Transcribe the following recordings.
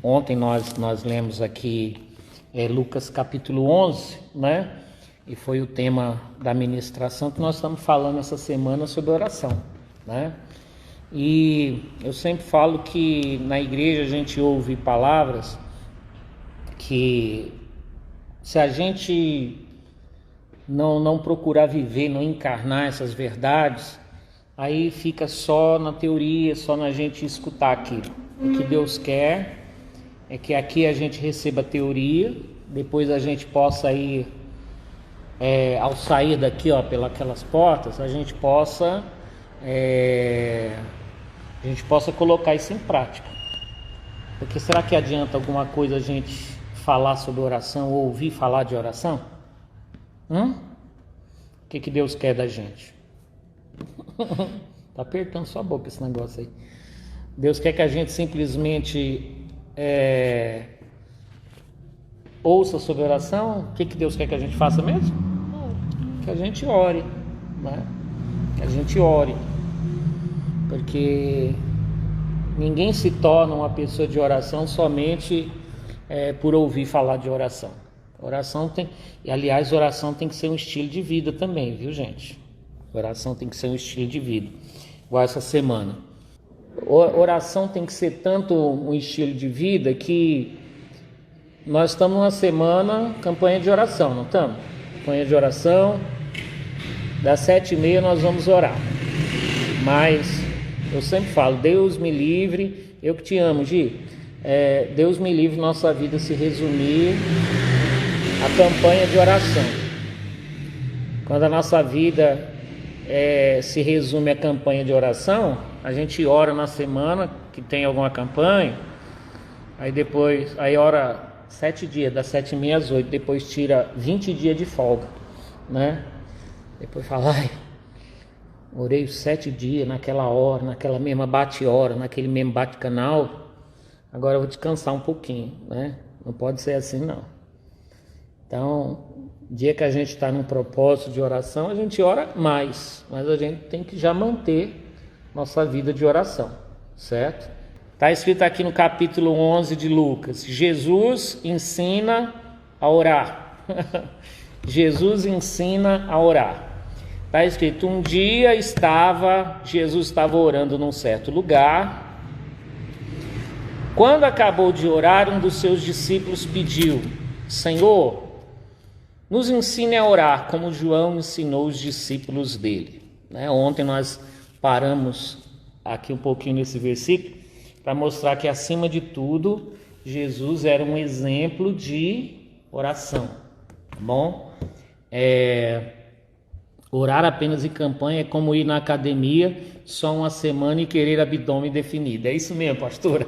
Ontem nós lemos aqui Lucas capítulo 11, né? E foi o tema da ministração que nós estamos falando essa semana sobre oração, né? E eu sempre falo que na igreja a gente ouve palavras que se a gente não procurar viver, não encarnar essas verdades, aí fica só na teoria, só na gente escutar aquilo. O que Deus quer é que aqui a gente receba a teoria, depois a gente possa ir, ao sair daqui, pelas portas, a gente possa colocar isso em prática. Porque será que adianta alguma coisa a gente falar sobre oração ou ouvir falar de oração? O que Deus quer da gente? Tá apertando sua boca esse negócio aí. Deus quer que a gente simplesmente ouça sobre oração. O que Deus quer que a gente faça mesmo? Que a gente ore, né? Que a gente ore. Porque ninguém se torna uma pessoa de oração somente por ouvir falar de oração. Oração oração tem que ser um estilo de vida também, viu, gente? Oração tem que ser um estilo de vida. Igual essa semana. Oração tem que ser tanto um estilo de vida que nós estamos numa semana, campanha de oração, não estamos? Campanha de oração, das 7h30 nós vamos orar. Mas eu sempre falo, Deus me livre, eu que te amo, Gi, Deus me livre nossa vida se resumir a campanha de oração. Quando a nossa vida se resume a campanha de oração, a gente ora na semana que tem alguma campanha, aí ora 7 dias, das 7h30 às 8h, depois tira 20 dias de folga, né? Depois fala, orei os 7 dias naquela hora, naquela mesma bate-hora, naquele mesmo bate-canal, agora eu vou descansar um pouquinho, né? Não pode ser assim, não. Então, dia que a gente está num propósito de oração, a gente ora mais, mas a gente tem que já manter nossa vida de oração, certo? Está escrito aqui no capítulo 11 de Lucas, Jesus ensina a orar. Jesus ensina a orar. Está escrito, um dia Jesus estava orando num certo lugar. Quando acabou de orar, um dos seus discípulos pediu, Senhor, nos ensine a orar, como João ensinou os discípulos dele. Ontem nós paramos aqui um pouquinho nesse versículo para mostrar que, acima de tudo, Jesus era um exemplo de oração. Tá bom? Orar apenas em campanha é como ir na academia só uma semana e querer abdômen definido. É isso mesmo, pastora?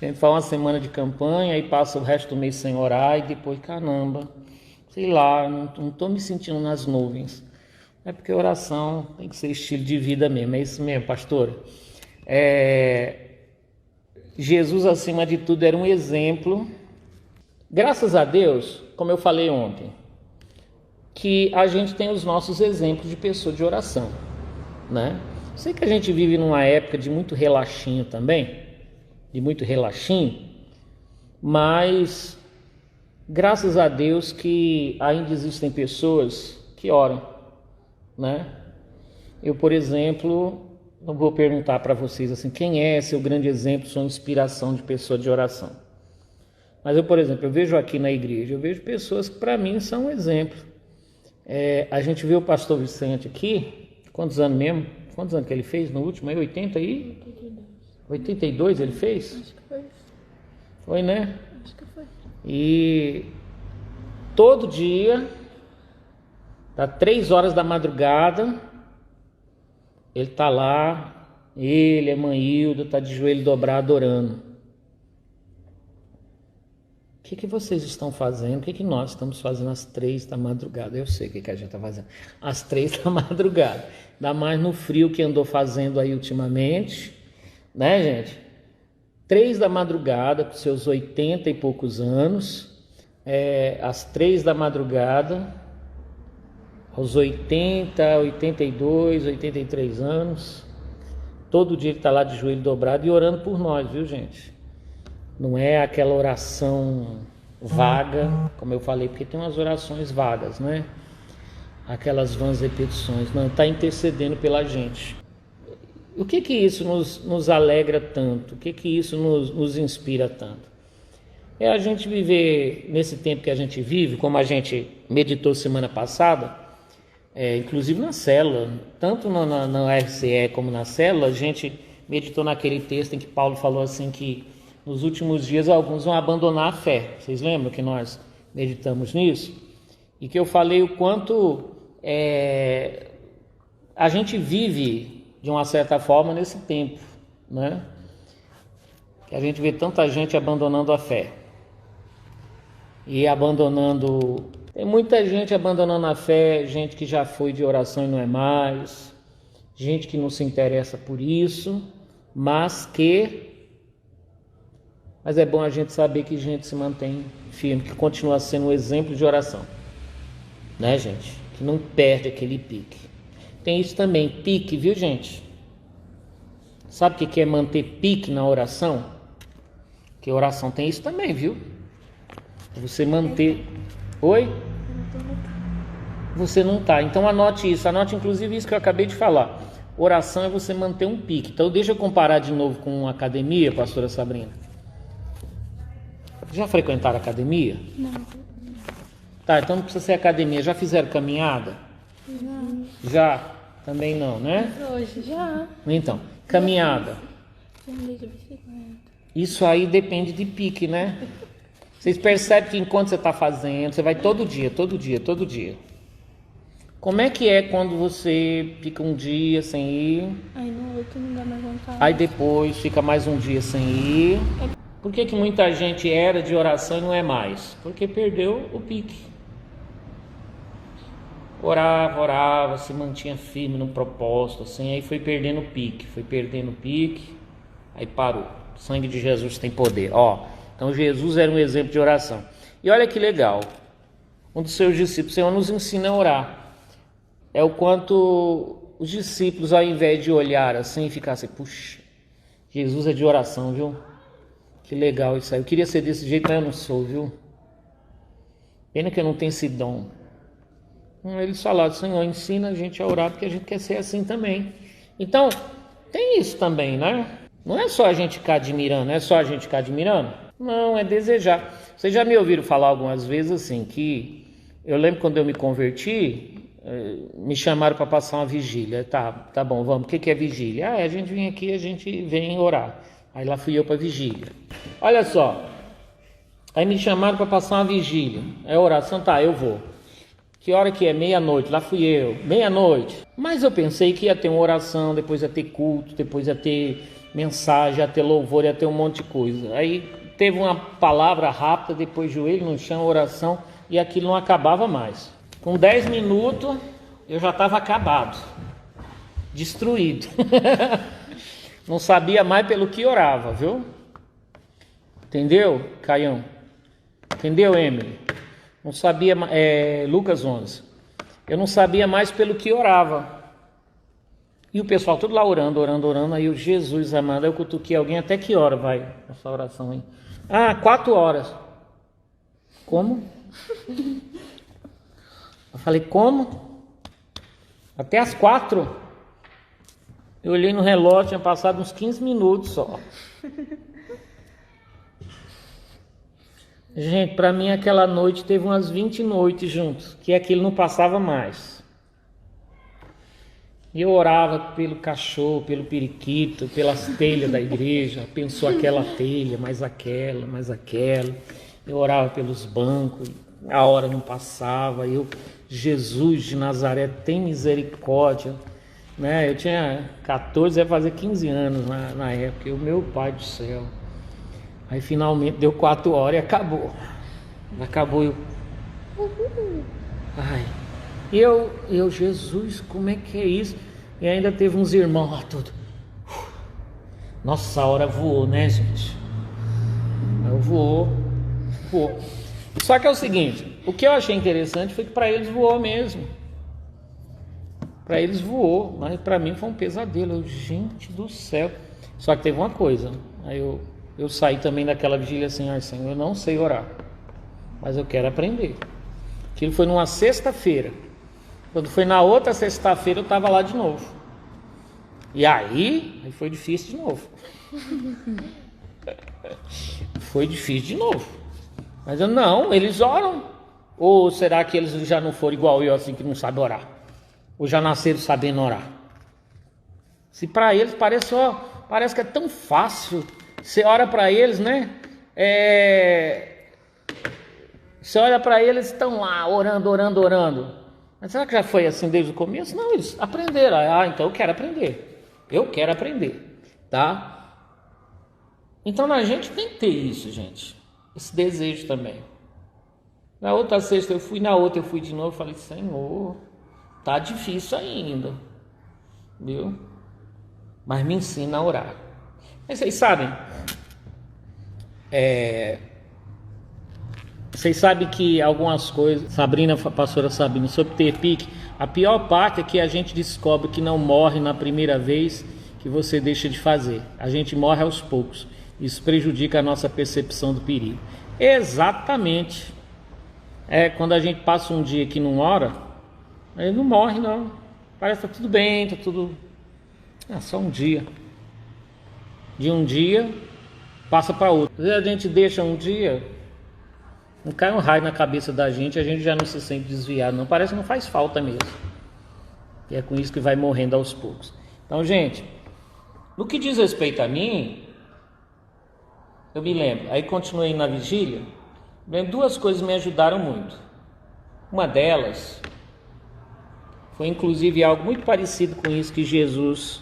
A gente faz uma semana de campanha e passa o resto do mês sem orar e depois, caramba, sei lá, não estou me sentindo nas nuvens. É porque oração tem que ser estilo de vida mesmo, é isso mesmo, pastora. Jesus, acima de tudo, era um exemplo. Graças a Deus, como eu falei ontem, que a gente tem os nossos exemplos de pessoa de oração, né? Sei que a gente vive numa época de muito relaxinho também, mas graças a Deus que ainda existem pessoas que oram, né? Eu, por exemplo, não vou perguntar para vocês assim, quem é seu grande exemplo, sua inspiração de pessoa de oração. Mas eu, por exemplo, eu vejo aqui na igreja, eu vejo pessoas que para mim são um exemplo. A gente viu o pastor Vicente aqui, quantos anos mesmo? Quantos anos que ele fez no último? 82 ele fez? Acho que foi. Foi, né? Acho que foi. E todo dia, às 3h da madrugada, ele está lá, ele, a mãe Hilda, está de joelho dobrado orando. O que vocês estão fazendo? O que nós estamos fazendo às 3h da madrugada? Eu sei o que a gente está fazendo. Às 3h da madrugada. Ainda mais no frio que andou fazendo aí ultimamente. Né, gente? 3h da madrugada, com seus 80 e poucos anos. Às 3h da madrugada, aos 80, 82, 83 anos. Todo dia ele está lá de joelho dobrado e orando por nós, viu, gente? Não é aquela oração vaga, como eu falei, porque tem umas orações vagas, né? Aquelas vãs repetições. Não, está intercedendo pela gente. O que isso nos alegra tanto? O que isso nos inspira tanto? É a gente viver nesse tempo que a gente vive, como a gente meditou semana passada, inclusive na célula, tanto na RCE como na célula, a gente meditou naquele texto em que Paulo falou assim que nos últimos dias alguns vão abandonar a fé. Vocês lembram que nós meditamos nisso? E que eu falei o quanto a gente vive de uma certa forma nesse tempo, né? Que a gente vê tanta gente abandonando a fé. E abandonando... Tem muita gente abandonando a fé, gente que já foi de oração e não é mais, gente que não se interessa por isso, mas é bom a gente saber que gente se mantém firme, que continua sendo um exemplo de oração, né, gente? Que não perde aquele pique. Tem isso também, pique, viu, gente? Sabe o que é manter pique na oração? Que oração tem isso também, viu? Você manter... Oi? Você não tá. Então anote isso. Anote inclusive isso que eu acabei de falar. Oração é você manter um pique. Então deixa eu comparar de novo com uma academia, pastora Sabrina. Já frequentaram academia? Não. Tá, então não precisa ser academia. Já fizeram caminhada? Não. Já? Também não, né? Hoje já. Então, caminhada. Isso aí depende de pique, né? Vocês percebem que enquanto você está fazendo, você vai todo dia. Como é que é quando você fica um dia sem ir? Aí no outro não dá mais vontade. Aí depois fica mais um dia sem ir. Por que muita gente era de oração e não é mais? Porque perdeu o pique. Orava, se mantinha firme no propósito, assim, aí foi perdendo o pique, aí parou. O sangue de Jesus tem poder, Então Jesus era um exemplo de oração. E olha que legal, um dos seus discípulos, o Senhor nos ensina a orar. É o quanto os discípulos, ao invés de olhar assim, ficar assim, puxa, Jesus é de oração, viu? Que legal isso aí. Eu queria ser desse jeito, mas eu não sou, viu? Pena que eu não tenho esse dom. Eles falaram, Senhor, ensina a gente a orar, porque a gente quer ser assim também. Então, tem isso também, né? Não é só a gente ficar admirando, Não, é desejar. Vocês já me ouviram falar algumas vezes assim, que eu lembro quando eu me converti, me chamaram para passar uma vigília. Tá bom, vamos. O que é vigília? A gente vem aqui, a gente vem orar. Aí lá fui eu para vigília. Olha só, aí me chamaram para passar uma vigília. É oração, eu vou. Que hora que é? Meia-noite, lá fui eu, meia-noite. Mas eu pensei que ia ter uma oração, depois ia ter culto, depois ia ter mensagem, ia ter louvor, ia ter um monte de coisa. Aí teve uma palavra rápida, depois joelho no chão, oração, e aquilo não acabava mais. Com 10 minutos, eu já estava acabado, destruído. Não sabia mais pelo que orava, viu? Entendeu, Caião? Entendeu, Emily? Não sabia, Lucas 11. Eu não sabia mais pelo que orava. E o pessoal tudo lá orando. Aí o Jesus amado, eu cutuquei alguém, até que hora vai essa oração aí? 4 horas. Como? Eu falei, como? Até as 4? Eu olhei no relógio, tinha passado uns 15 minutos só. Gente, para mim aquela noite teve umas 20 noites juntos, que aquilo não passava mais. E eu orava pelo cachorro, pelo periquito, pelas telhas da igreja, pensou aquela telha, mais aquela. Eu orava pelos bancos, a hora não passava. Jesus de Nazaré, tem misericórdia. Né? Eu tinha 14, ia fazer 15 anos na época, o meu pai do céu. Aí finalmente deu 4 horas e acabou. Eu, Jesus, como é que é isso? E ainda teve uns irmãos lá tudo. Nossa, a hora voou, né, gente? Voou. Só que é o seguinte, o que eu achei interessante foi que para eles voou mesmo. Para eles voou, mas para mim foi um pesadelo. Gente do céu. Só que teve uma coisa. Aí eu eu saí também daquela vigília assim, Senhor, eu não sei orar, mas eu quero aprender. Aquilo foi numa sexta-feira. Quando foi na outra sexta-feira, eu estava lá de novo. E aí foi difícil de novo. Foi difícil de novo. Mas eu não, eles oram. Ou será que eles já não foram igual eu, assim, que não sabem orar? Ou já nasceram sabendo orar? Se para eles parece que é tão fácil. Você ora para eles, né? Você olha para eles, estão lá orando. Mas será que já foi assim desde o começo? Não, eles aprenderam. Então eu quero aprender. Tá? Então a gente tem que ter isso, gente. Esse desejo também. Na outra sexta eu fui, na outra eu fui de novo. Falei, Senhor, tá difícil ainda. Viu? Mas me ensina a orar. Mas vocês sabem, vocês sabem que algumas coisas, pastora Sabrina, sobre ter pique, a pior parte é que a gente descobre que não morre na primeira vez que você deixa de fazer. A gente morre aos poucos. Isso prejudica a nossa percepção do perigo. Exatamente. Quando a gente passa um dia que não ora, ele não morre não. Parece que tá tudo bem, tá tudo... só um dia. De um dia passa para outro. Às vezes a gente deixa um dia, não cai um raio na cabeça da gente, a gente já não se sente desviado, não. Parece que não faz falta mesmo. E é com isso que vai morrendo aos poucos. Então, gente, no que diz respeito a mim, eu me lembro, aí continuei na vigília, duas coisas me ajudaram muito. Uma delas foi inclusive algo muito parecido com isso que Jesus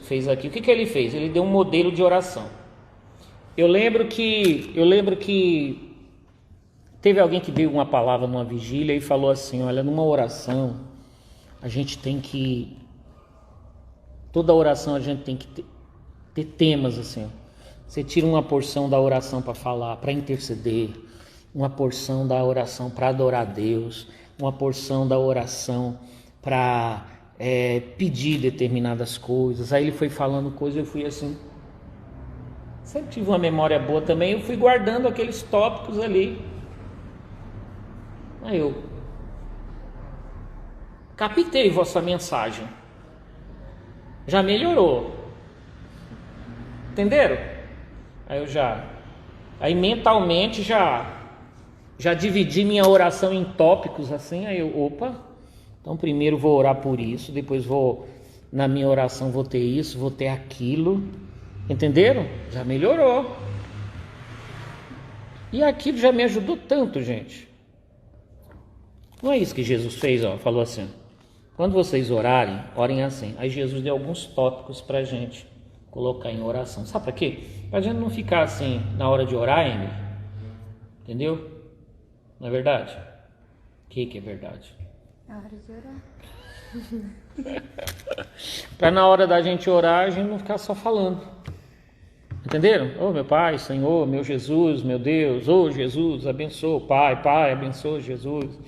fez aqui. O que ele fez? Ele deu um modelo de oração. Eu lembro que teve alguém que deu uma palavra numa vigília e falou assim, olha, numa oração, a gente tem que... Toda oração a gente tem que ter temas assim. Você tira uma porção da oração para falar, para interceder, uma porção da oração para adorar a Deus, uma porção da oração para pedir determinadas coisas. Aí ele foi falando coisas, eu fui assim, sempre tive uma memória boa também, eu fui guardando aqueles tópicos ali. Aí eu captei vossa mensagem, já melhorou, entenderam? Aí mentalmente já dividi minha oração em tópicos assim. Aí então primeiro vou orar por isso, depois na minha oração vou ter isso, vou ter aquilo, entenderam? Já melhorou. E aquilo já me ajudou tanto, gente. Não é isso que Jesus fez, falou assim, quando vocês orarem, orem assim. Aí Jesus deu alguns tópicos pra gente colocar em oração. Sabe para quê? Pra gente não ficar assim na hora de orar, Emily. Entendeu? Não é verdade? O que é verdade? É hora de orar. Para na hora da gente orar, a gente não ficar só falando. Entenderam? Oh, meu Pai, Senhor, meu Jesus, meu Deus. Oh, Jesus, abençoa. Pai, abençoa Jesus.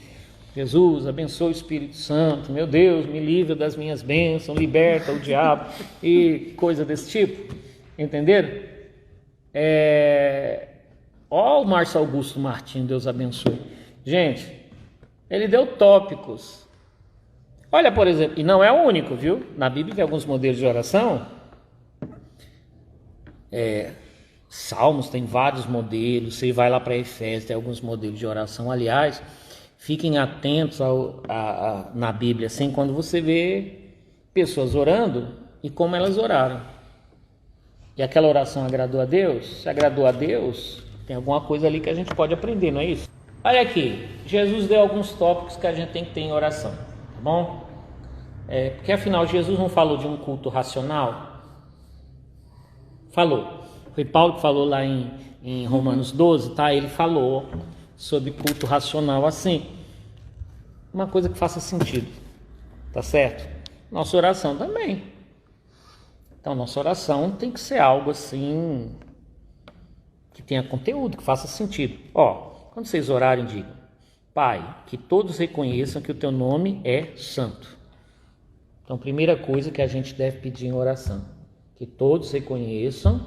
Jesus, abençoa o Espírito Santo. Meu Deus, me livra das minhas bênçãos, liberta o diabo e coisa desse tipo. Entenderam? O Márcio Augusto Martins, Deus abençoe. Gente, ele deu tópicos. Olha, por exemplo, e não é o único, viu? Na Bíblia tem alguns modelos de oração. Salmos tem vários modelos. Você vai lá para Efésios, tem alguns modelos de oração. Aliás, fiquem atentos na Bíblia, assim, quando você vê pessoas orando e como elas oraram. E aquela oração agradou a Deus? Se agradou a Deus, tem alguma coisa ali que a gente pode aprender, não é isso? Olha aqui, Jesus deu alguns tópicos que a gente tem que ter em oração, tá bom? Porque afinal, Jesus não falou de um culto racional? Falou. Foi Paulo que falou lá em Romanos 12, tá? Ele falou sobre culto racional assim. Uma coisa que faça sentido, tá certo? Nossa oração também. Então, nossa oração tem que ser algo assim, que tenha conteúdo, que faça sentido. Quando vocês orarem, digam, Pai, que todos reconheçam que o teu nome é santo. Então, primeira coisa que a gente deve pedir em oração, que todos reconheçam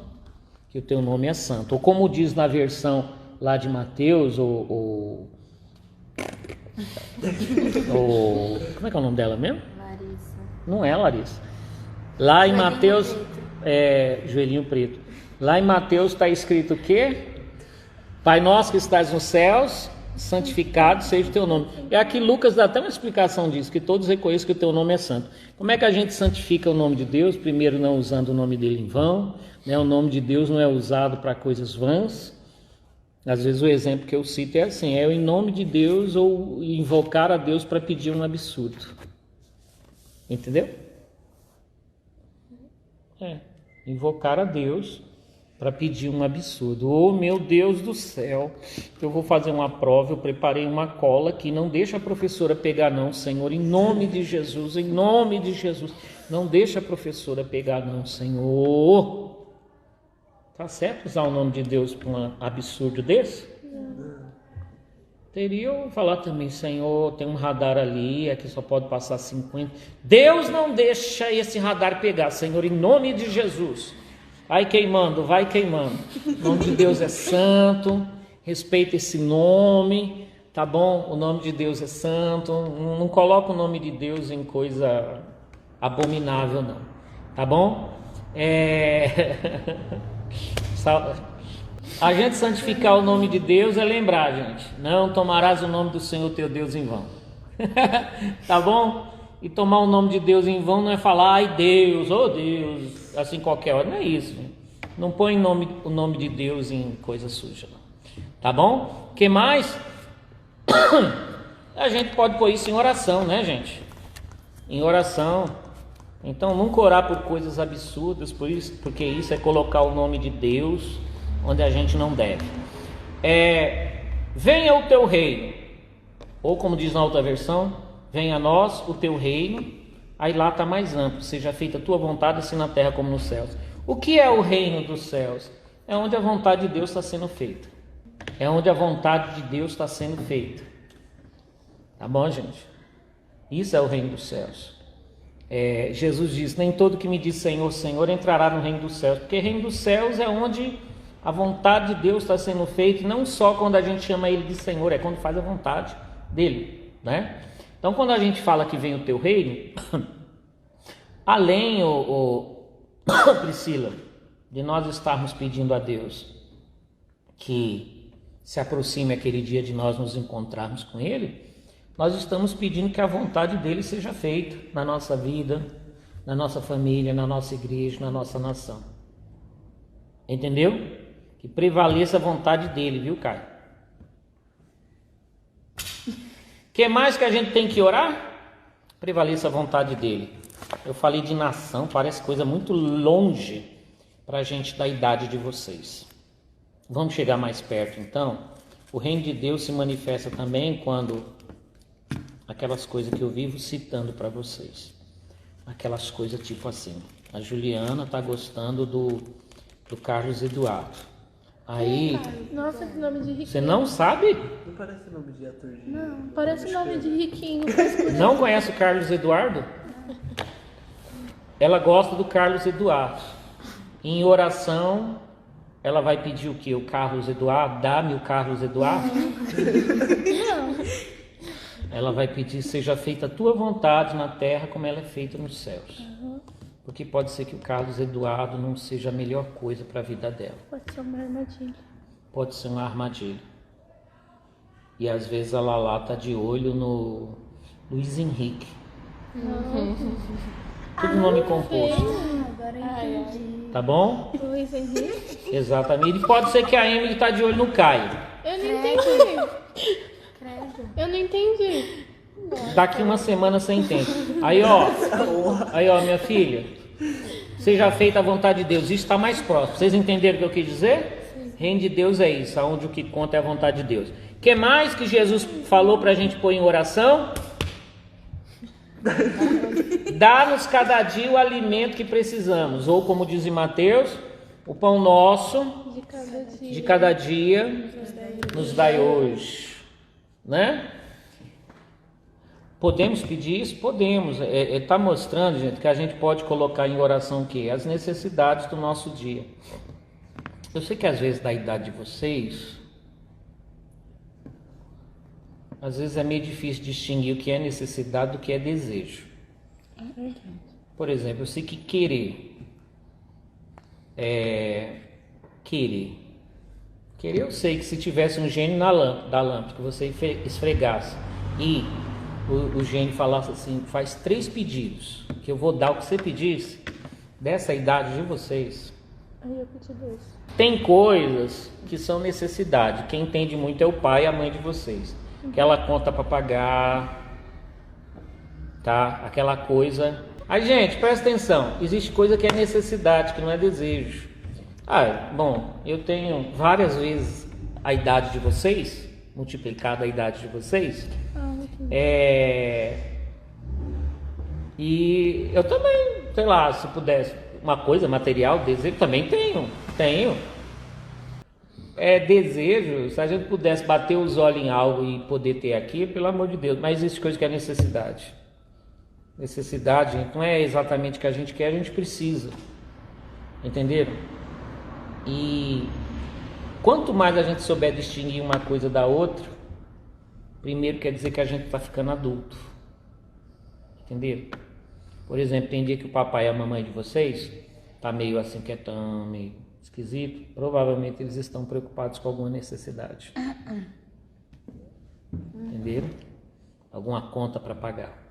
que o teu nome é santo. Ou como diz na versão lá de Mateus, como é que é o nome dela mesmo? Larissa. Não é Larissa. Lá em Joelhinho Mateus, preto. joelhinho preto. Lá em Mateus está escrito o quê? Pai nosso que estás nos céus, santificado seja o teu nome. É aqui Lucas dá até uma explicação disso, que todos reconheçam que o teu nome é santo. Como é que a gente santifica o nome de Deus? Primeiro, não usando o nome dele em vão, né? O nome de Deus não é usado para coisas vãs. Às vezes o exemplo que eu cito é assim, é em nome de Deus ou invocar a Deus para pedir um absurdo. Entendeu? Invocar a Deus para pedir um absurdo. Oh, meu Deus do céu, eu vou fazer uma prova, eu preparei uma cola que não deixa a professora pegar não, Senhor, em nome de Jesus, não deixa a professora pegar não, Senhor. Tá certo usar o nome de Deus para um absurdo desse? Teria eu falar também, Senhor, tem um radar ali, aqui só pode passar 50. Deus não deixa esse radar pegar, Senhor, em nome de Jesus. Vai queimando. O nome de Deus é santo, respeita esse nome, tá bom? O nome de Deus é santo, não coloca o nome de Deus em coisa abominável não, tá bom? A gente santificar o nome de Deus é lembrar, gente, não tomarás o nome do Senhor teu Deus em vão, tá bom? E tomar o nome de Deus em vão não é falar, ai Deus, oh Deus, assim qualquer hora, não é isso, gente. Não põe o nome de Deus em coisa suja, não. Tá bom? O que mais? A gente pode pôr isso em oração, né, gente? Em oração. Então, nunca orar por coisas absurdas, porque isso é colocar o nome de Deus onde a gente não deve. Venha o teu reino, ou como diz na outra versão, venha a nós o teu reino. Aí lá está mais amplo, seja feita a tua vontade assim na terra como nos céus. O que é o reino dos céus? É onde a vontade de Deus está sendo feita. É onde a vontade de Deus está sendo feita. Tá bom, gente? Isso é o reino dos céus. Jesus diz, nem todo que me diz Senhor, Senhor entrará no reino dos céus. Porque o reino dos céus é onde a vontade de Deus está sendo feita. E não só quando a gente chama Ele de Senhor, é quando faz a vontade dEle, né? Então, quando a gente fala que vem o teu reino, além, Priscila, de nós estarmos pedindo a Deus que se aproxime aquele dia de nós nos encontrarmos com Ele, nós estamos pedindo que a vontade dEle seja feita na nossa vida, na nossa família, na nossa igreja, na nossa nação. Entendeu? Que prevaleça a vontade dEle, viu, Caio? O que mais que a gente tem que orar? Prevaleça a vontade dEle. Eu falei de nação, parece coisa muito longe para a gente da idade de vocês. Vamos chegar mais perto então? O reino de Deus se manifesta também quando aquelas coisas que eu vivo citando para vocês. Aquelas coisas tipo assim, a Juliana está gostando do Carlos Eduardo. Aí, nossa, que nome de riquinho. você não sabe? Não parece nome de ator de... Não, parece nome de riquinho. Não conhece o Carlos Eduardo? Ela gosta do Carlos Eduardo. Em oração, ela vai pedir o quê? O Carlos Eduardo? Dá-me o Carlos Eduardo? Não. Ela vai pedir, seja feita a tua vontade na terra como ela é feita nos céus. Porque pode ser que o Carlos Eduardo não seja a melhor coisa para a vida dela. Pode ser uma armadilha. Pode ser uma armadilha. E às vezes a Lala está de olho no Luiz Henrique. Tudo nome composto. Agora eu entendi. Tá bom? Luiz Henrique? Exatamente. E pode ser que a Emily está de olho no Caio. Eu não entendi. Credo. Eu não entendi. Daqui uma semana você entende. Aí ó, minha filha, seja feita a vontade de Deus. Isso está mais próximo. Vocês entenderam o que eu quis dizer? Reino de Deus é isso, onde o que conta é a vontade de Deus. O que mais que Jesus falou para a gente pôr em oração? Dá-nos cada dia o alimento que precisamos. Ou como diz em Mateus, o pão nosso de cada dia nos dai hoje. Né? Podemos pedir isso? Podemos. Está mostrando, gente, que a gente pode colocar em oração o quê? As necessidades do nosso dia. Eu sei que às vezes da idade de vocês, às vezes é meio difícil distinguir o que é necessidade do que é desejo. Por exemplo, eu sei que querer eu sei que se tivesse um gênio da lâmpada, que você esfregasse e o gênio falasse assim, faz 3 pedidos, que eu vou dar o que você pedisse, dessa idade de vocês. Aí eu pedi 2. Tem coisas que são necessidade. Quem entende muito é o pai e a mãe de vocês. Aquela conta para pagar, tá? Aquela coisa. Aí, gente, presta atenção. Existe coisa que é necessidade, que não é desejo. Bom, eu tenho várias vezes a idade de vocês, multiplicada a idade de vocês. E eu também, sei lá, se pudesse, uma coisa material, desejo, também tenho. Desejo, se a gente pudesse bater os olhos em algo e poder ter aqui, pelo amor de Deus, mas existe coisa que é necessidade. Necessidade, gente, não é exatamente o que a gente quer, a gente precisa. Entenderam? E quanto mais a gente souber distinguir uma coisa da outra, primeiro quer dizer que a gente está ficando adulto. Entenderam? Por exemplo, tem dia que o papai e a mamãe de vocês tá meio assim quietão, meio esquisito, provavelmente eles estão preocupados com alguma necessidade. Entenderam? Alguma conta para pagar.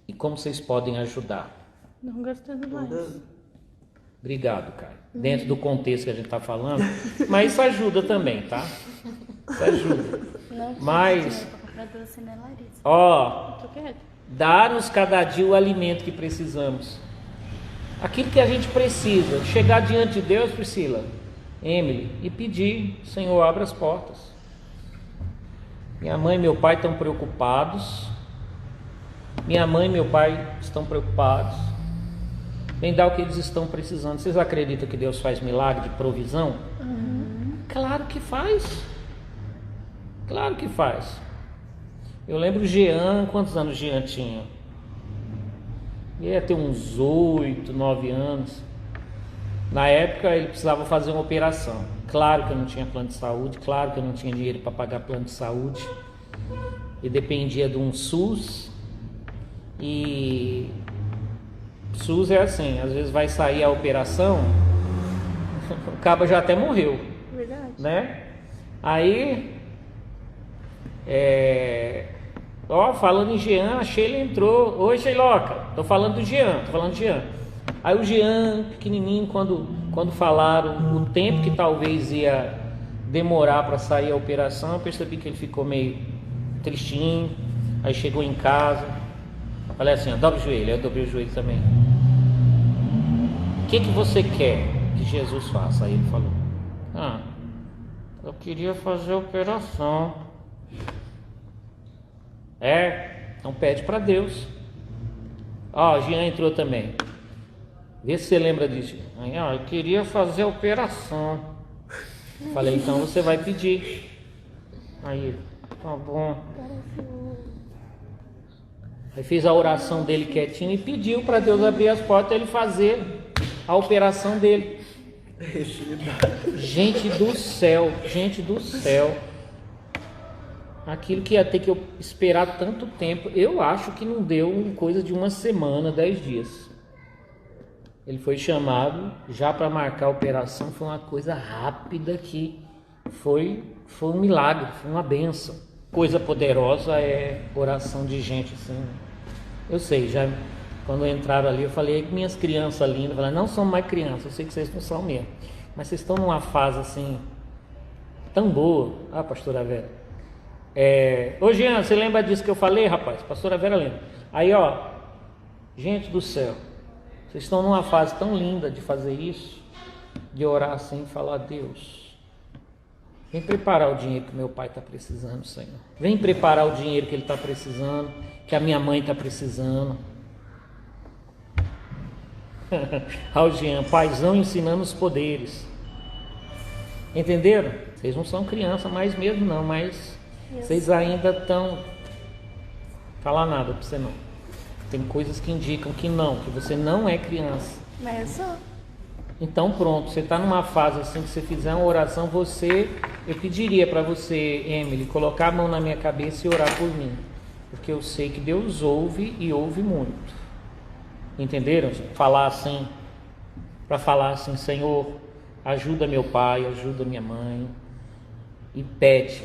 E como vocês podem ajudar? Não gastando mais. Obrigado, Caio. Dentro do contexto que a gente está falando, mas isso ajuda também, tá? Isso ajuda. Mas, Tô quieto. dar-nos cada dia o alimento que precisamos. Aquilo que a gente precisa, chegar diante de Deus, Priscila, Emily, e pedir, Senhor, abra as portas. Minha mãe e meu pai estão preocupados. Minha mãe e meu pai estão preocupados. Vem dar o que eles estão precisando. Vocês acreditam que Deus faz milagre de provisão? Claro que faz. Claro que faz. Eu lembro o Jean, quantos anos o Jean tinha? Ele ia ter uns 8, 9 anos. Na época ele precisava fazer uma operação. Claro que eu não tinha plano de saúde, claro que eu não tinha dinheiro para pagar plano de saúde. E dependia de um SUS. E SUS é assim, às vezes vai sair a operação, o cabo já até morreu. Verdade. Né? Aí, falando em Jean, a Sheila entrou. Oi, Sheiloca, tô falando do Jean. Aí o Jean, pequenininho, quando falaram o tempo que talvez ia demorar para sair a operação, eu percebi que ele ficou meio tristinho. Aí chegou em casa, falei assim, dobra o joelho. Eu dobrei o joelho também. O que você quer que Jesus faça? Aí ele falou, eu queria fazer a operação. Então pede para Deus. Jean entrou também. Vê se você lembra disso. Eu queria fazer a operação. Falei, então você vai pedir. Aí, tá bom. Aí fez a oração dele quietinho e pediu para Deus abrir as portas e ele fazer a operação dele. Gente do céu. Aquilo que ia ter que eu esperar tanto tempo, eu acho que não deu coisa de uma semana, 10 dias. Ele foi chamado já para marcar a operação, foi uma coisa rápida que foi um milagre, foi uma bênção. Coisa poderosa é oração de gente assim. Eu sei, já quando entraram ali, eu falei, minhas crianças lindas, eu falei, não são mais crianças, eu sei que vocês não são mesmo, mas vocês estão numa fase assim, tão boa. Pastora Vera. Ô Jean, você lembra disso que eu falei, rapaz? Pastora Vera lembra. Aí, gente do céu, vocês estão numa fase tão linda de fazer isso, de orar assim e falar, Deus, vem preparar o dinheiro que meu pai está precisando, Senhor. Vem preparar o dinheiro que ele está precisando, que a minha mãe está precisando. Ao Jean, paizão ensinando os poderes. Entenderam? Vocês não são criança mais mesmo não, mas vocês ainda estão... Falar nada para você não. Tem coisas que indicam que não, que você não é criança. Mas eu sou. Então pronto, você está numa fase assim que você fizer uma oração, eu pediria para você, Emily, colocar a mão na minha cabeça e orar por mim, porque eu sei que Deus ouve e ouve muito. Entenderam? Falar assim, para falar assim, Senhor, ajuda meu pai, ajuda minha mãe, e pede,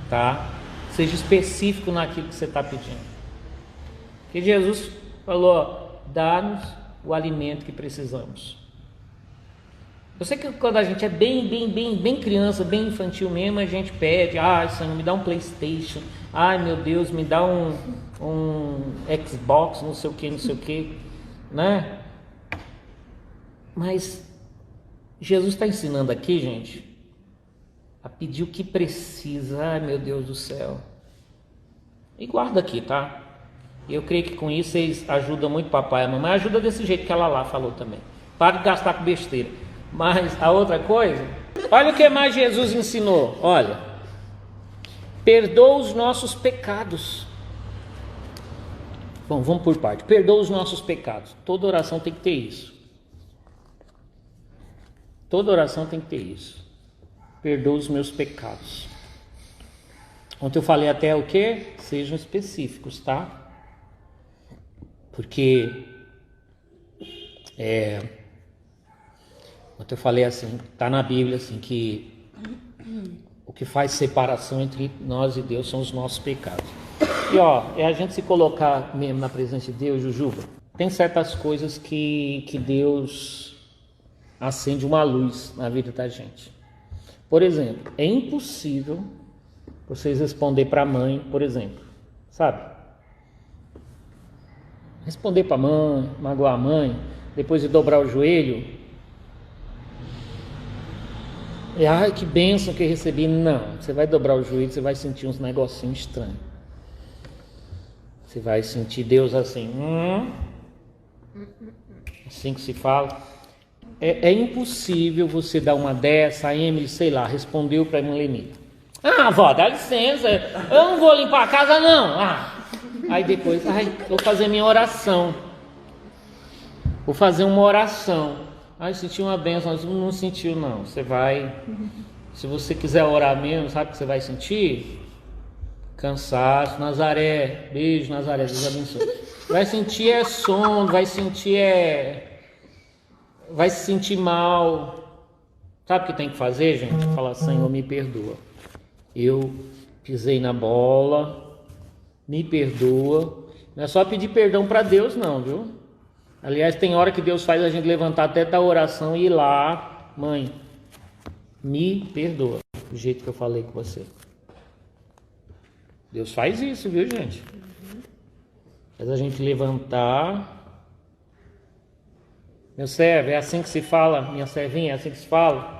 tá? Seja específico naquilo que você está pedindo. Porque Jesus falou, ó, dá-nos o alimento que precisamos. Eu sei que quando a gente é bem criança, bem infantil mesmo, a gente pede, Senhor, me dá um PlayStation, meu Deus, me dá um Xbox, não sei o que, né? Mas Jesus está ensinando aqui, gente, a pedir o que precisa. Meu Deus do céu. E guarda aqui, tá? Eu creio que com isso vocês ajudam muito papai e a mamãe. Ajuda desse jeito que ela lá falou também. Para de gastar com besteira. Mas a outra coisa, olha o que mais Jesus ensinou. Olha, perdoa os nossos pecados. Bom, vamos por parte. Perdoa os nossos pecados. Toda oração tem que ter isso. Toda oração tem que ter isso. Perdoa os meus pecados. Ontem eu falei até o que? Sejam específicos, tá? Porque ontem eu falei assim, tá na Bíblia assim, que o que faz separação entre nós e Deus são os nossos pecados. E é a gente se colocar mesmo na presença de Deus, Jujuba. Tem certas coisas que Deus acende uma luz na vida da gente. Por exemplo, é impossível vocês responder para a mãe, por exemplo, sabe? Responder para a mãe, magoar a mãe, depois de dobrar o joelho. Ai, que bênção que eu recebi. Não, você vai dobrar o joelho, você vai sentir uns negocinhos estranhos. Você vai sentir Deus assim. Assim que se fala. É impossível você dar uma dessa. A Emily, sei lá, respondeu para a irmã Lenita. Vó, dá licença, eu não vou limpar a casa não. Aí depois, vou fazer minha oração. Vou fazer uma oração. Senti uma bênção, mas não sentiu não. Você vai, se você quiser orar mesmo, sabe o que você vai sentir? Cansaço. Nazaré, beijo Nazaré, Deus abençoe. Vai sentir sono, vai se sentir mal. Sabe o que tem que fazer, gente? Falar, Senhor, me perdoa. Eu pisei na bola, me perdoa. Não é só pedir perdão para Deus não, viu? Aliás, tem hora que Deus faz a gente levantar até da oração e ir lá, mãe, me perdoa, do jeito que eu falei com você. Deus faz isso, viu, gente? Faz a gente levantar. Meu servo, é assim que se fala? Minha servinha, é assim que se fala?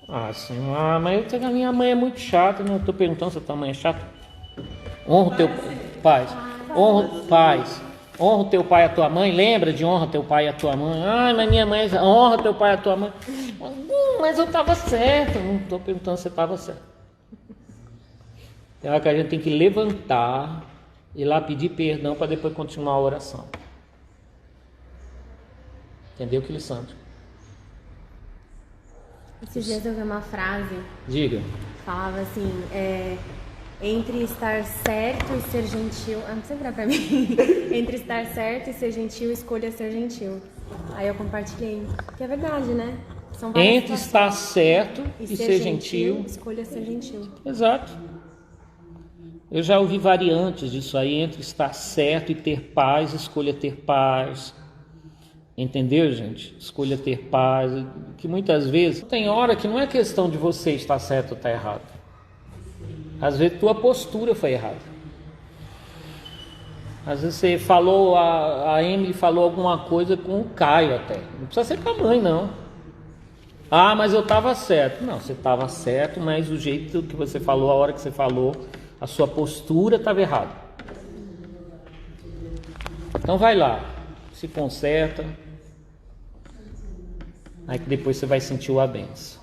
Mas a minha mãe é muito chata. Não estou perguntando se a tua mãe é chata. Honra o teu pai. Honra o teu pai e a tua mãe. Lembra de honra teu pai e a tua mãe. Mas minha mãe honra teu pai e a tua mãe. Mas eu estava certo. Não estou perguntando se você estava certo. Tem hora que a gente tem que levantar e ir lá pedir perdão para depois continuar a oração. Entendeu, que Sandro? Esses dias eu vi uma frase. Diga. Falava assim, entre estar certo e ser gentil. Não precisa virar pra mim. Entre estar certo e ser gentil, escolha ser gentil. Aí eu compartilhei. Que é verdade, né? São várias Entre estar certo e ser gentil, escolha ser gentil. Exato. Eu já ouvi variantes disso aí. Entre estar certo e ter paz, escolha ter paz. Entendeu, gente? Escolha ter paz. Que muitas vezes tem hora que não é questão de você estar certo ou estar errado. Às vezes tua postura foi errada. Às vezes você falou, a Emily falou alguma coisa com o Caio até. Não precisa ser com a mãe, não. Mas eu estava certo. Não, você estava certo, mas o jeito que você falou, a hora que você falou, a sua postura estava errada. Então vai lá, se conserta. Aí que depois você vai sentir a bênção.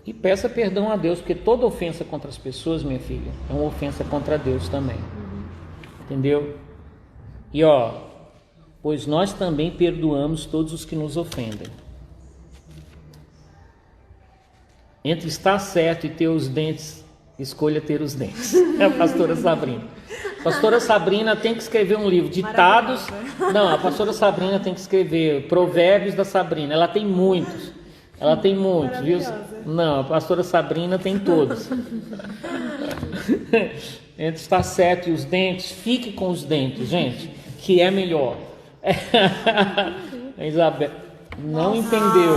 E peça perdão a Deus, porque toda ofensa contra as pessoas, minha filha, é uma ofensa contra Deus também. Entendeu? E pois nós também perdoamos todos os que nos ofendem. Entre estar certo e ter os dentes, escolha ter os dentes. É a pastora Sabrina. A pastora Sabrina tem que escrever um livro, ditados. Não, a pastora Sabrina tem que escrever Provérbios da Sabrina. Ela tem muitos. Ela tem muitos, viu? Não, a pastora Sabrina tem todos. Entre estar certo e os dentes, fique com os dentes, gente, que é melhor. A Isabel não entendeu.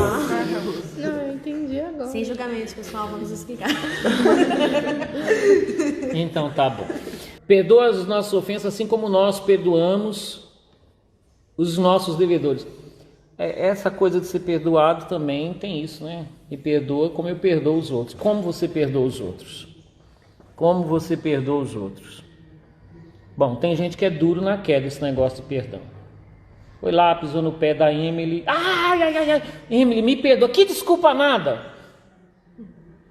Não, eu entendi agora. Sem julgamentos, pessoal, vamos explicar. Então tá bom. Perdoa as nossas ofensas, assim como nós perdoamos os nossos devedores. Essa coisa de ser perdoado também tem isso, né? Me perdoa como eu perdoo os outros. Como você perdoa os outros? Como você perdoa os outros? Bom, tem gente que é duro na queda esse negócio de perdão. Foi lá, pisou no pé da Emily. Ai, Emily, me perdoa. Que desculpa nada.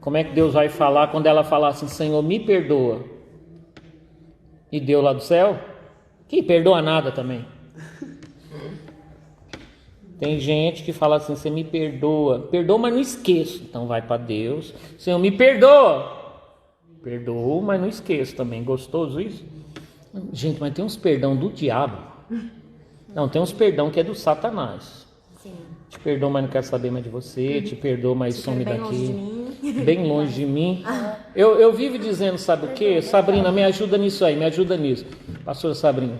Como é que Deus vai falar quando ela falar assim, Senhor, me perdoa? E Deus lá do céu? Que perdoa nada também. Tem gente que fala assim, você me perdoa. Perdoa, mas não esqueço. Então vai para Deus. Senhor, me perdoa. Perdoa, mas não esqueço também. Gostoso isso? Gente, mas tem uns perdão do diabo. Não, tem uns perdão que é do Satanás. Sim. Te perdoa, mas não quero saber mais de você. Te perdoa, mas some bem daqui. longe de mim. Bem longe de mim. Eu vivo dizendo, sabe o quê? Sabrina, me ajuda nisso aí, me ajuda nisso. Pastora Sabrina.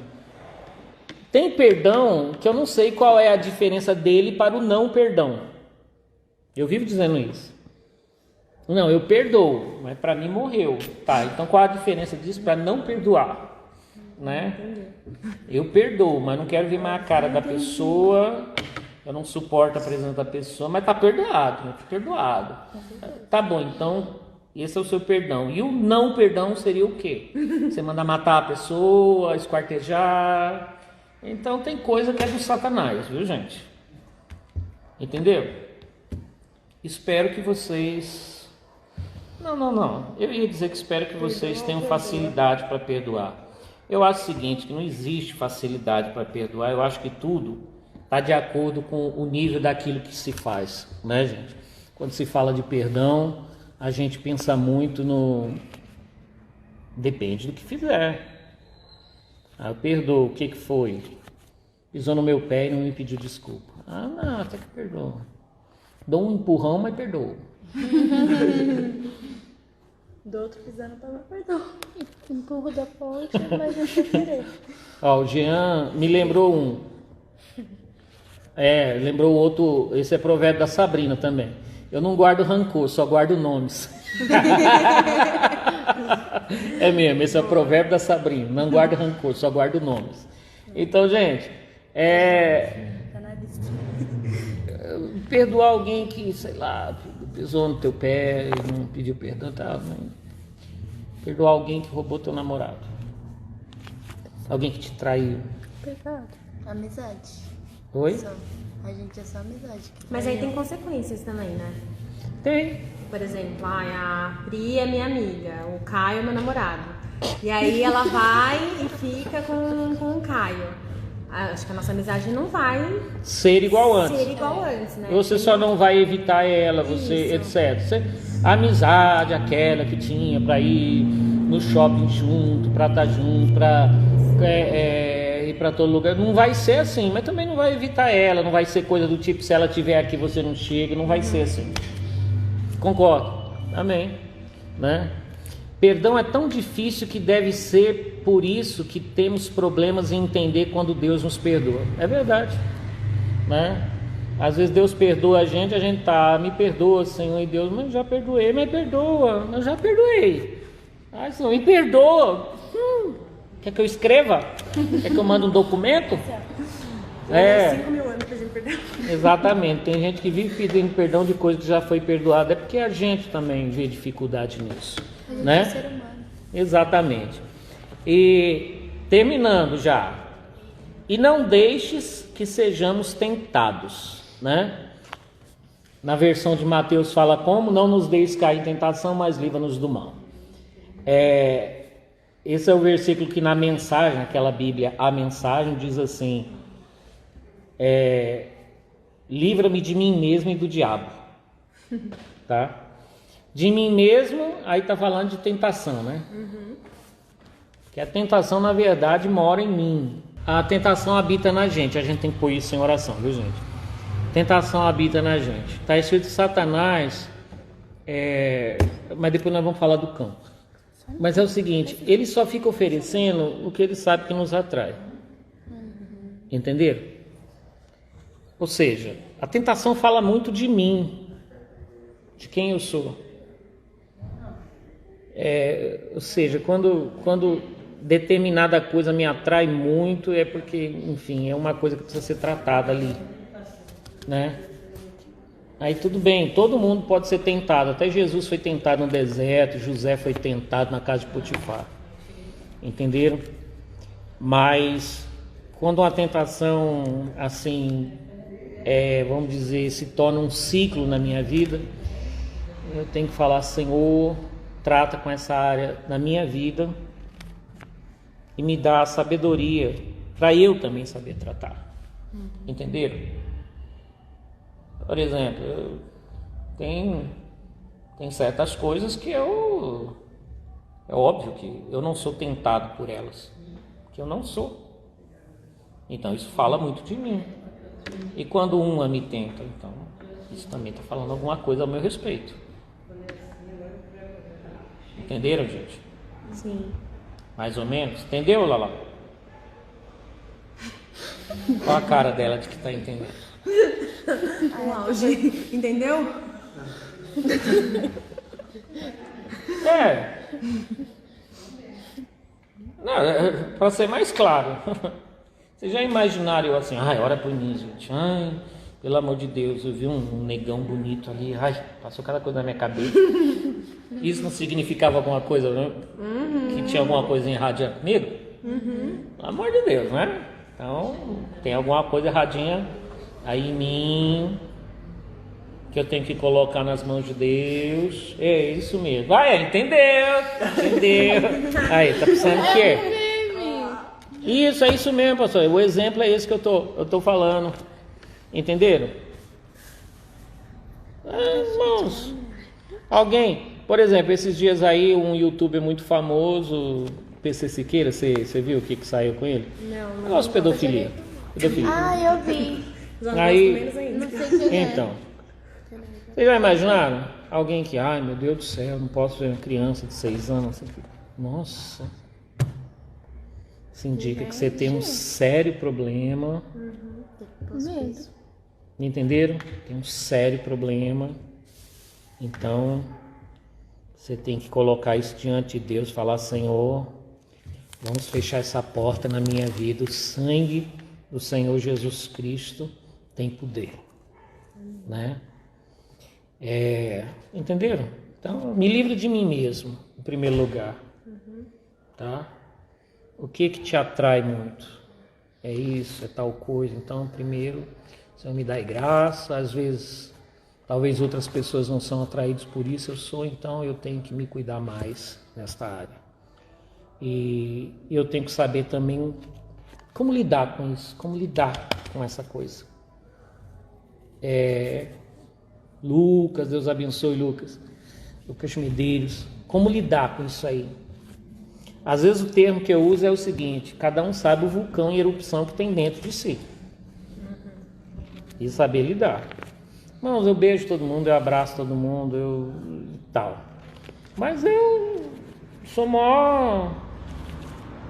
Tem perdão que eu não sei qual é a diferença dele para o não perdão. Eu vivo dizendo isso. Não, eu perdoo, mas para mim morreu. Tá, então qual a diferença disso para não perdoar? Né? Eu perdoo, mas não quero ver mais a cara da pessoa. Eu não suporto a presença da pessoa, mas tá perdoado, né? Perdoado. Tá bom, então esse é o seu perdão. E o não perdão seria o quê? Você manda matar a pessoa, esquartejar. Então tem coisa que é do Satanás, viu, gente? Entendeu? Espero que vocês... Não. Eu ia dizer que espero que vocês tenham facilidade para perdoar. Eu acho o seguinte, que não existe facilidade para perdoar. Eu acho que tudo está de acordo com o nível daquilo que se faz, né, gente? Quando se fala de perdão, a gente pensa muito no... Depende do que fizer. Eu perdoo, o que foi? Pisou no meu pé e não me pediu desculpa. Não, até que perdoa. Dou um empurrão, mas perdoo. Do outro pisando para me perdoar. Empurro da ponte, mas não sei querer. Ó, o Jean me lembrou um. Lembrou outro. Esse é provérbio da Sabrina também. Eu não guardo rancor, só guardo nomes. É mesmo, esse é o provérbio da Sabrina. Não guardo rancor, só guardo nomes. Então, gente, perdoar alguém que, sei lá, pisou no teu pé e não pediu perdão, tá? Perdoar alguém que roubou teu namorado. Alguém que te traiu. Pecado. Amizade. Oi? A gente é só amizade. Mas aí tem consequências também, né? Tem. Por exemplo, a Pri é minha amiga, o Caio é meu namorado. E aí ela vai e fica com o Caio. Acho que a nossa amizade não vai Ser igual antes. ser igual antes, né? Você só não vai evitar ela, você, Isso. etc. A amizade, aquela que tinha para ir no shopping junto, para estar junto, para ir para todo lugar, não vai ser assim, mas também não vai evitar ela, não vai ser coisa do tipo, se ela estiver aqui você não chega, não vai ser assim. Concordo? Amém. Né? Perdão é tão difícil que deve ser por isso que temos problemas em entender quando Deus nos perdoa. É verdade, né? Às vezes Deus perdoa a gente me perdoa, Senhor, e Deus, mas já perdoei, mas perdoa, eu já perdoei. Ai, Senhor, me perdoa. Quer que eu escreva? Quer que eu mande um documento? 5 mil anos pedindo perdão. Exatamente, tem gente que vive pedindo perdão de coisa que já foi perdoada, é porque a gente também vê dificuldade nisso, né? É ser humano. Exatamente. E terminando já, e não deixes que sejamos tentados, né? Na versão de Mateus fala como, não nos deixes cair em tentação, mas livra-nos do mal. Esse é o versículo que na mensagem, aquela Bíblia, a mensagem diz assim, livra-me de mim mesmo e do diabo, tá? De mim mesmo, aí tá falando de tentação, né? Que a tentação, na verdade, mora em mim. A tentação habita na gente, a gente tem que pôr isso em oração, viu, gente? Tentação habita na gente. Tá escrito Satanás, mas depois nós vamos falar do campo. Mas é o seguinte, ele só fica oferecendo o que ele sabe que nos atrai. Entenderam? Ou seja, a tentação fala muito de mim, de quem eu sou. Ou seja, quando determinada coisa me atrai muito, é porque, enfim, é uma coisa que precisa ser tratada ali, né? Aí tudo bem, todo mundo pode ser tentado, até Jesus foi tentado no deserto, José foi tentado na casa de Potifar, entenderam? Mas quando uma tentação assim, vamos dizer, se torna um ciclo na minha vida, eu tenho que falar: Senhor, trata com essa área na minha vida e me dá a sabedoria para eu também saber tratar, entenderam? Por exemplo, tem certas coisas que é óbvio que eu não sou tentado por elas, que eu não sou. Então isso fala muito de mim. E quando uma me tenta, então isso também está falando alguma coisa ao meu respeito. Entenderam, gente? Sim. Mais ou menos? Entendeu, Lala? Olha a cara dela de que está entendendo. O auge, entendeu? Não, para ser mais claro, vocês já imaginaram eu assim: ai, ora por mim, gente, ai, pelo amor de Deus, eu vi um negão bonito ali, ai, passou cada coisa na minha cabeça. Isso não significava alguma coisa, né? Que tinha alguma coisa erradinha comigo? Pelo amor de Deus, né? Então, tem alguma coisa erradinha aí em mim, que eu tenho que colocar nas mãos de Deus. É isso mesmo. Entendeu? Aí, tá pensando o quê? Isso, é isso mesmo, pastor. O exemplo é esse que eu tô falando. Entenderam? Irmãos, alguém, por exemplo, esses dias aí, um youtuber muito famoso, PC Siqueira, você viu o que saiu com ele? Não. Negócio de pedofilia. Ah, eu vi. Aí, Não sei quem é. então, vocês já imaginaram? Alguém que, ai meu Deus do céu, não posso ver uma criança de 6 anos. Assim, nossa, isso indica que você tem um sério problema. Medo. Entenderam? Tem um sério problema. Então, você tem que colocar isso diante de Deus, falar: Senhor, vamos fechar essa porta na minha vida. O sangue do Senhor Jesus Cristo tem poder, né? Entenderam? Então, me livre de mim mesmo, em primeiro lugar, tá? O que te atrai muito? É isso, é tal coisa. Então, primeiro, Senhor, me dá graça. Às vezes, talvez outras pessoas não são atraídas por isso, eu sou, então eu tenho que me cuidar mais nesta área. E eu tenho que saber também como lidar com isso, como lidar com essa coisa. Lucas, Deus abençoe Lucas Medeiros, como lidar com isso aí? Às vezes o termo que eu uso é o seguinte: cada um sabe o vulcão em erupção que tem dentro de si. E saber lidar. Irmãos, eu beijo todo mundo, eu abraço todo mundo, tal. Mas eu sou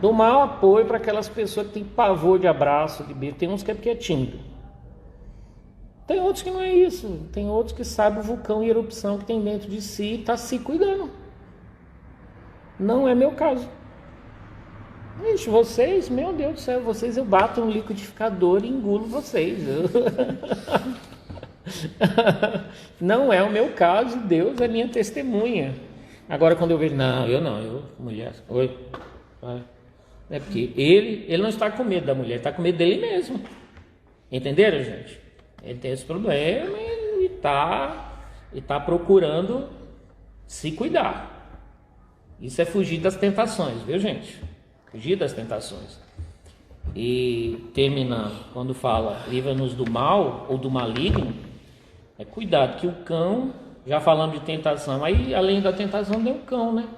dou maior apoio para aquelas pessoas que têm pavor de abraço, de beijo. Tem uns que é porque é tímido. Tem outros que não é isso. Tem outros que sabem o vulcão em erupção que tem dentro de si e está se cuidando. Não é meu caso. Ixi, vocês, meu Deus do céu, eu bato um liquidificador e engulo vocês. Não é o meu caso, Deus é minha testemunha. Agora quando eu vejo, eu, mulher, oi, vai. É porque ele não está com medo da mulher, está com medo dele mesmo. Entenderam, gente? Ele tem esse problema e está procurando se cuidar. Isso é fugir das tentações, viu, gente? Fugir das tentações. E terminando, quando fala livra-nos do mal ou do maligno, cuidado que o cão, já falamos de tentação, aí além da tentação tem o cão, né?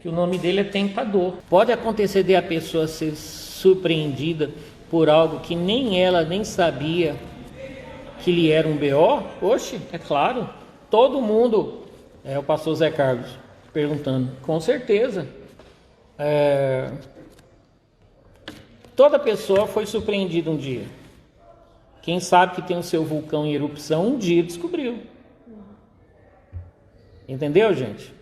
Que o nome dele é tentador. Pode acontecer de a pessoa ser surpreendida por algo que nem ela nem sabia que lhe era um BO? Oxe, é claro, todo mundo, o pastor Zé Carlos perguntando, com certeza, toda pessoa foi surpreendida um dia. Quem sabe que tem o seu vulcão em erupção, um dia descobriu. Entendeu, gente?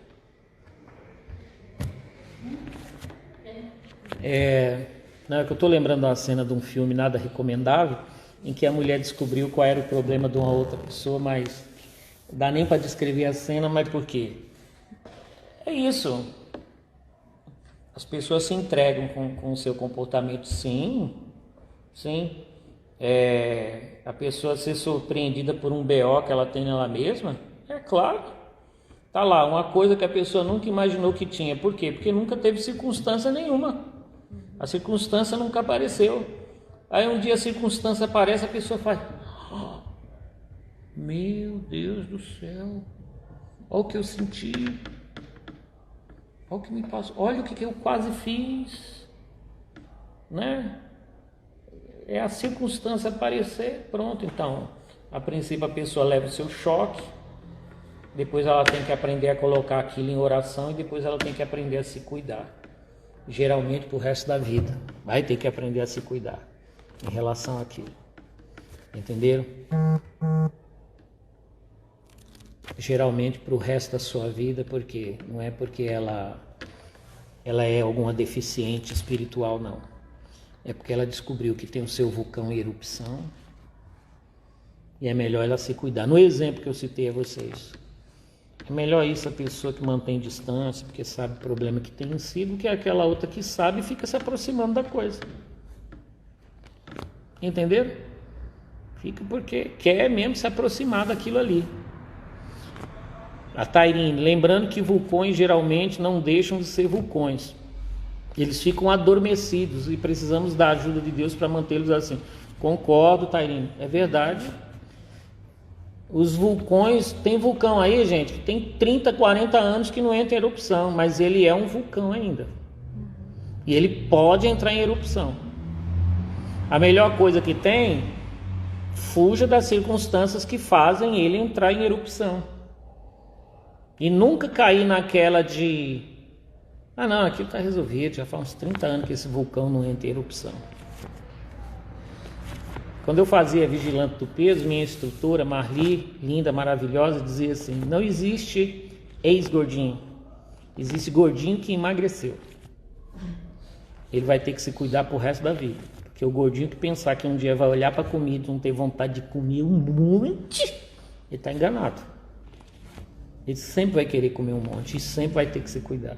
Não, é que eu estou lembrando de uma cena de um filme nada recomendável, em que a mulher descobriu qual era o problema de uma outra pessoa, mas não dá nem para descrever a cena, mas por quê? É isso. As pessoas se entregam com o seu comportamento, sim. A pessoa ser surpreendida por um BO que ela tem nela mesma, é claro. Tá lá, uma coisa que a pessoa nunca imaginou que tinha. Por quê? Porque nunca teve circunstância nenhuma. A circunstância nunca apareceu. Aí um dia a circunstância aparece, a pessoa faz: oh, meu Deus do céu, olha o que eu senti, olha o que me passou, olha o que eu quase fiz, né? É a circunstância aparecer, pronto. Então, a princípio a pessoa leva o seu choque, depois ela tem que aprender a colocar aquilo em oração e depois ela tem que aprender a se cuidar. Geralmente pro resto da vida vai ter que aprender a se cuidar em relação àquilo. Entenderam? Geralmente pro resto da sua vida, porque não é porque ela é alguma deficiente espiritual, não. É porque ela descobriu que tem o seu vulcão em erupção e é melhor ela se cuidar. No exemplo que eu citei a vocês, é melhor isso a pessoa que mantém distância, porque sabe o problema que tem em si, do que aquela outra que sabe e fica se aproximando da coisa. Entenderam? Fica porque quer mesmo se aproximar daquilo ali. A Tairine, lembrando que vulcões geralmente não deixam de ser vulcões. Eles ficam adormecidos e precisamos da ajuda de Deus para mantê-los assim. Concordo, Tairine, é verdade. Os vulcões, tem vulcão aí, gente, que tem 30, 40 anos que não entra em erupção, mas ele é um vulcão ainda. E ele pode entrar em erupção. A melhor coisa que tem, fuja das circunstâncias que fazem ele entrar em erupção. E nunca cair naquela de: ah não, aquilo está resolvido, já faz uns 30 anos que esse vulcão não entra em erupção. Quando eu fazia Vigilante do Peso, minha instrutora, Marli, linda, maravilhosa, dizia assim: não existe ex-gordinho, existe gordinho que emagreceu. Ele vai ter que se cuidar pro resto da vida. Porque o gordinho que pensar que um dia vai olhar para a comida e não ter vontade de comer um monte, ele está enganado. Ele sempre vai querer comer um monte e sempre vai ter que se cuidar.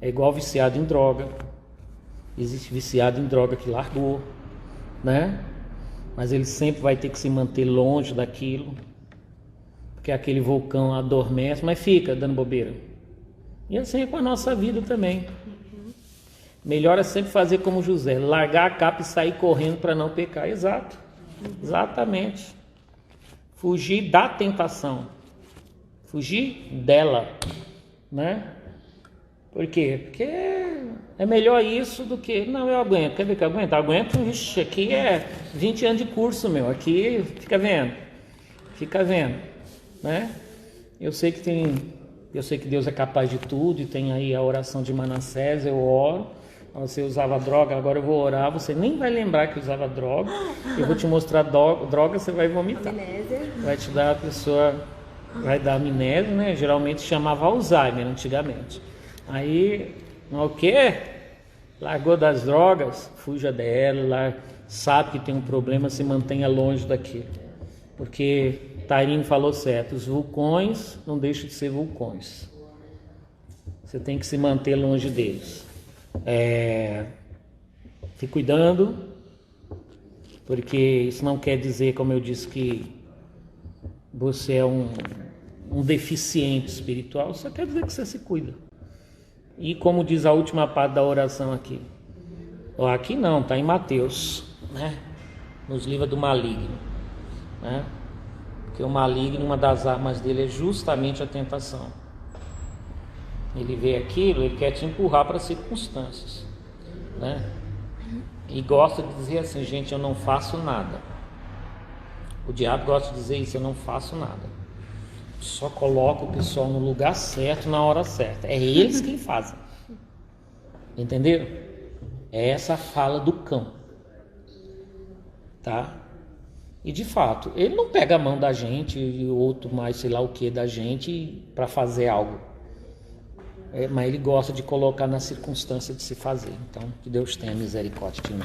É igual viciado em droga. Existe viciado em droga que largou, né? Mas ele sempre vai ter que se manter longe daquilo, porque aquele vulcão adormece, mas fica dando bobeira. E assim é com a nossa vida também. Melhor é sempre fazer como José, largar a capa e sair correndo para não pecar. Exato, exatamente. Fugir da tentação, fugir dela, né? Por quê? Porque é melhor isso do que... Não, eu aguento. Quer ver que eu aguento? Aguento, vixe, aqui é 20 anos de curso, meu. Aqui, fica vendo, né? Eu sei que Deus é capaz de tudo, e tem aí a oração de Manassés, eu oro. Você usava droga, agora eu vou orar, você nem vai lembrar que usava droga. Eu vou te mostrar droga, você vai vomitar. Amnésia. Vai te dar, a pessoa vai dar amnésia, né? Geralmente chamava Alzheimer antigamente. Aí, o quê? Largou das drogas, fuja dela, sabe que tem um problema, se mantenha longe daquilo. Porque Tairine falou certo, os vulcões não deixam de ser vulcões. Você tem que se manter longe deles. Fique cuidando, porque isso não quer dizer, como eu disse, que você é um deficiente espiritual, só quer dizer que você se cuida. E como diz a última parte da oração aqui, Ó, aqui não, está em Mateus, né? Nos livros do maligno, né? Porque o maligno, uma das armas dele é justamente a tentação. Ele vê aquilo, ele quer te empurrar para circunstâncias, né? E gosta de dizer assim, gente, eu não faço nada. O diabo gosta de dizer isso, eu não faço nada. Só coloca o pessoal no lugar certo, na hora certa. É eles quem fazem. Entenderam? É essa a fala do cão. Tá? E de fato, ele não pega a mão da gente e o outro mais sei lá o que da gente para fazer algo. Mas ele gosta de colocar na circunstância de se fazer. Então, que Deus tenha misericórdia de nós.